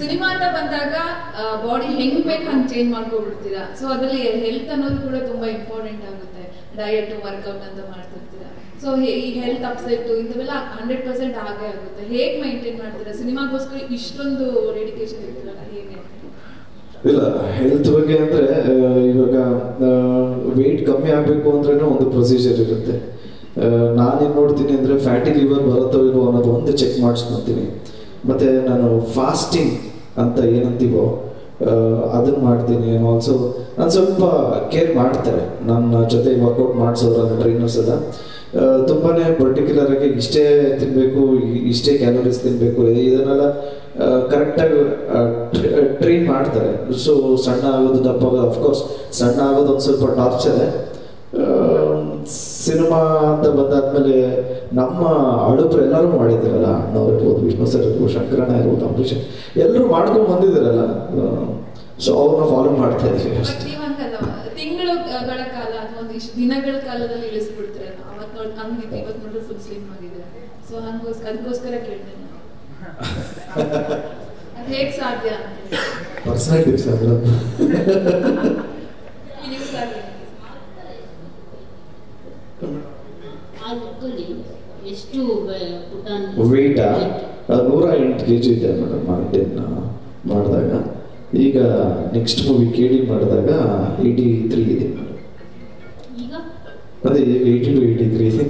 Cinema ಅಂತ ಬಂದಾಗ body ಹೆಂಗ್ ಬೇಕು ಹಂಗೆ ಚೇಂಜ್ ಮಾಡ್ಕೊಬಿಡ್ತೀರಾ. ಸೊ ಅದರಲ್ಲಿ ಹೆಲ್ತ್ ಅನ್ನೋದು ಕೂಡ ತುಂಬಾ ಇಂಪಾರ್ಟೆಂಟ್ ಆಗುತ್ತೆ. ಡಯಟ್ ವರ್ಕೌಟ್ ಅಂತ ಮಾಡ್ತಿರ್ತೀರಾ. ಸೊ ಈ ಹೆಲ್ತ್ ಅಪ್ಸೆಟ್ ಇಂಥವೆಲ್ಲ 100% ಆಗೇ ಆಗುತ್ತೆ. ಹೇಗೆ ಮೈಂಟೈನ್ ಮಾಡ್ತೀರಾ? ಸಿನಿಮಾಗೋಸ್ಕರ ಇಷ್ಟೊಂದು ಡೆಡಿಕೇಶನ್ ಇರ್ತೀರಲ್ಲ, ಹೇಗೆ? ಇಲ್ಲ, ಹೆಲ್ತ್ ಬಗ್ಗೆ ಅಂದರೆ ಇವಾಗ ವೆಯ್ಟ್ ಕಮ್ಮಿ ಆಗಬೇಕು ಅಂದ್ರೂ ಒಂದು ಪ್ರೊಸೀಜರ್ ಇರುತ್ತೆ. ನಾನೇನು ನೋಡ್ತೀನಿ ಅಂದರೆ ಫ್ಯಾಟಿ ಲಿವರ್ ಬರುತ್ತೋ ಇಲ್ವೋ ಅನ್ನೋದು ಒಂದು ಚೆಕ್ ಮಾಡಿಸ್ಕೊತೀನಿ. ಮತ್ತು ನಾನು ಫಾಸ್ಟಿಂಗ್ ಅಂತ ಏನಂತೀವೋ ಅದನ್ನು ಮಾಡ್ತೀನಿ. ಆಲ್ಸೋ ನಾನು ಸ್ವಲ್ಪ ಕೇರ್ ಮಾಡ್ತಾರೆ ನನ್ನ ಜೊತೆ ವರ್ಕೌಟ್ ಮಾಡಿಸೋರು ಟ್ರೈನರ್ಸ್ ಎಲ್ಲ. ತುಂಬಾ ಪರ್ಟಿಕ್ಯುಲರಾಗಿ ಇಷ್ಟೇ ತಿನ್ನಬೇಕು, ಇಷ್ಟೇ ಕ್ಯಾಲೋರೀಸ್ ತಿನ್ನಬೇಕು, ಇದನ್ನೆಲ್ಲ ಕರೆಕ್ಟಾಗಿ ಟ್ರೈನ್ ಮಾಡ್ತಾರೆ. ಸೊ ಸಣ್ಣ ಆಗೋದು, ದಪ್ಪ ಆಗೋದು, ಅಫ್ಕೋರ್ಸ್ ಸಣ್ಣ ಆಗೋದು ಒಂದು ಸ್ವಲ್ಪ ಟಾರ್ಚರೇ. ಸಿನಿಮಾ ಅಂತ ಬಂದಾದ್ಮೇಲೆ ನಮ್ಮ ಅಳುಬ್ರು ಎಲ್ಲರೂ ಮಾಡಿದಾರಲ್ಲ, ಅಣ್ಣವ್ರು ಇರ್ಬೋದು, ವಿಷ್ಣು ಸರ್ ಇರ್ಬೋದು, ಶಂಕರಣ್ಣ ಇರ್ಬೋದು, ಅಂಬರೀಷ್ ಎಲ್ಲರೂ ಮಾಡ್ಕೊಂಡು ಬಂದಿದ್ದಾರಲ್ಲ. ಸೊ ಅವ್ರನ್ನ ಫಾಲೋ ಮಾಡ್ತಾ ಇದೀವಿ ಅಷ್ಟೇ. ತಿಂಗಳುಗಳ ಕಾಲ ಅಥವಾ ಒಂದಿಷ್ಟು ದಿನಗಳ ಕಾಲದಲ್ಲಿ ಇಳಿಸ್ಬಿಡ್ತೀರಲ್ಲ, ಅವತ್ತು ನೋಡಿ ಹಂಗಿತ್ತು, ಇವತ್ತು ನೋಡ್ರಿ ಫುಲ್ ಸ್ಲಿಮ್ ಆಗಿದೆ. ಸೊ ಅದಕ್ಕೋಸ್ಕರ ಕೇಳ್ತೇನೆ, ಅದು ಹೇಗೆ ಸಾಧ್ಯ ಅಂತ. ಪರ್ಸನಲ್ ಟಿಪ್ಸ್ ಎಷ್ಟು ವೆಯ್ಟಾ 108 kg ಇದೆ ಮೇಡಮ್ ಮಾರ್ಟಿನ್ ಮಾಡಿದಾಗ. ಈಗ ನೆಕ್ಸ್ಟ್ ಮೂವಿ KD ಮಾಡಿದಾಗ 83 ಇದೆ ಮೇಡಮ್. ಅದೇ 80 to 83 ಇದೆ.